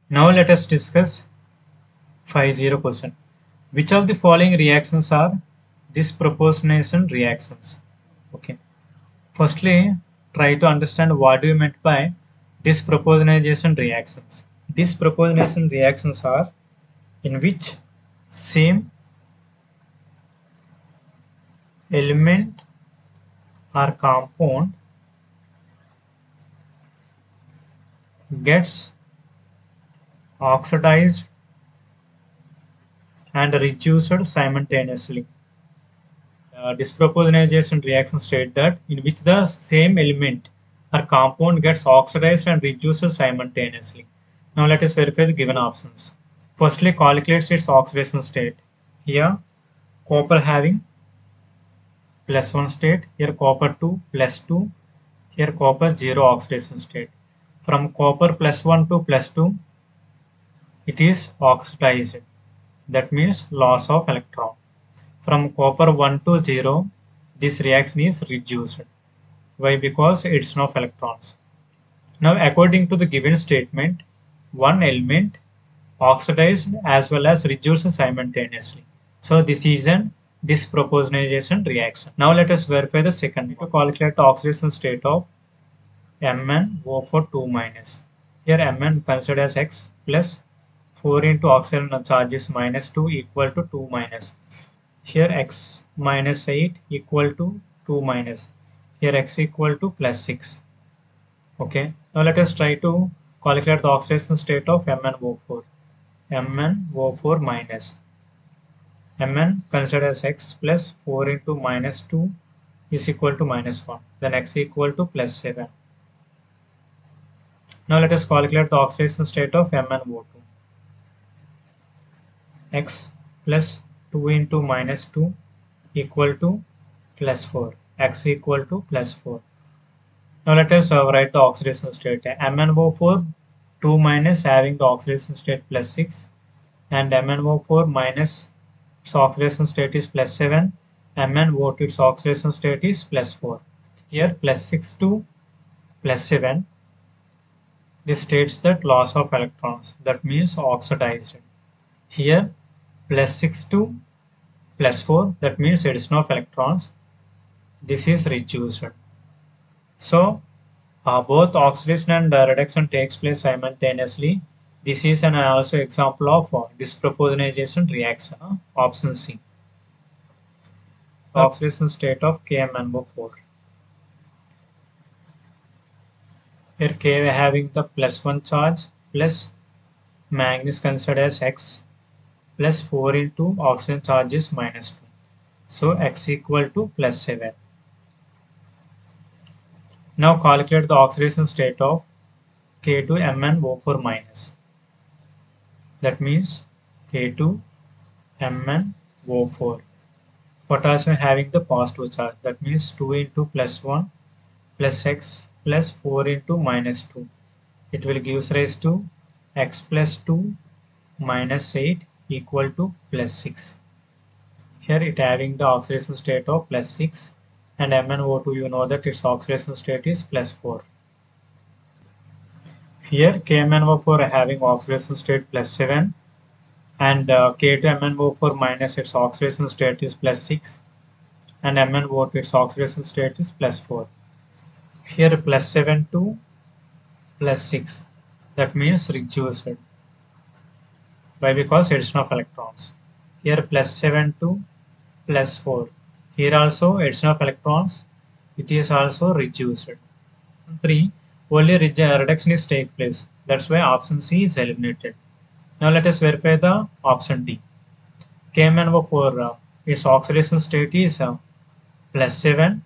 Now let us discuss 50 question. Which of the following reactions are disproportionation reactions? Okay. Firstly, try to understand what do you meant by disproportionation reactions. Disproportionation reactions are in which same element or compound gets oxidized and reduced simultaneously. Disproportionation reaction state that in which the same element or compound gets oxidized and reduced simultaneously. Now let us verify the given options. Firstly, calculates its oxidation state. Here, copper having +1 state, here copper 2 +2, here copper 0 oxidation state. From copper +1 to +2, it is oxidized. That means loss of electron. From copper 1 to 0, this reaction is reduced. Why? Because it's not electrons. Now, according to the given statement, one element oxidized as well as reduced simultaneously. So this is an disproportionation reaction. Now let us verify the second. To calculate the oxidation state of MnO4 2-. Here Mn considered as X plus 4 into oxygen charges -2 equal to 2-. Here X minus 8 equal to 2-. Here X equal to +6. Okay. Now let us try to calculate the oxidation state of MnO4. MnO4 minus. Mn considered as X plus 4 into -2 is equal to -1. Then X equal to +7. Now let us calculate the oxidation state of MnO2. X plus 2 into -2 equal to +4. X equal to +4. Now let us write the oxidation state. MnO4 2- having the oxidation state +6 and MnO4 minus its oxidation state is +7. MnO2 its oxidation state is +4. Here +6 to +7. This states that loss of electrons. That means oxidized. Here +6 to +4. That means addition of electrons. This is reduced. So both oxidation and reduction takes place simultaneously. This is an also example of disproportionation reaction. Option C. Oxidation state of KMnO4. Here K having the +1 charge plus manganese considered as X plus 4 into oxygen charge is -2. So X equal to +7. Now calculate the oxidation state of K2MnO4-. That means K2MnO4. Potassium having the positive charge. That means 2 into +1 plus X plus 4 into -2. It will give rise to X plus 2 minus 8 equal to +6. Here it having the oxidation state of +6 and MnO2 you know that its oxidation state is +4. Here KMnO4 having oxidation state +7 and K2MnO4 minus its oxidation state is +6 and MnO2 its oxidation state is +4. Here +7 to +6. That means reduced. Why? Because addition of electrons. Here +7 to +4. Here also addition of electrons. It is also reduced. 3. Only reduction is take place. That's why option C is eliminated. Now let us verify the option D. KMnO4 its oxidation state is +7.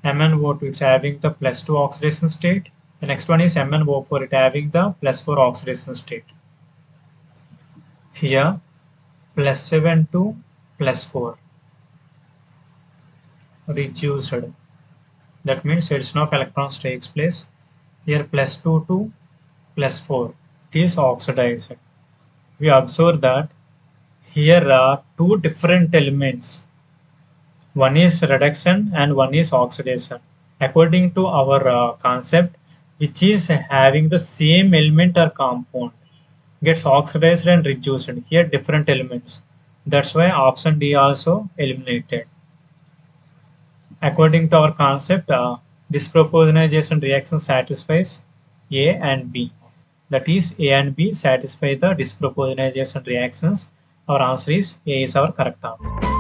MnO2 is having the +2 oxidation state. The next one is MnO4 it having the +4 oxidation state. Here +7 to +4 reduced. That means addition of electrons takes place. Here +2 to +4 it is oxidized. We observe that here are two different elements. One is reduction and one is oxidation. According to our concept, which is having the same element or compound gets oxidized and reduced. Here different elements. That's why option D also eliminated. According to our concept, disproportionation reaction satisfies A and B. That is, A and B satisfy the disproportionation reactions. Our answer is A is our correct answer.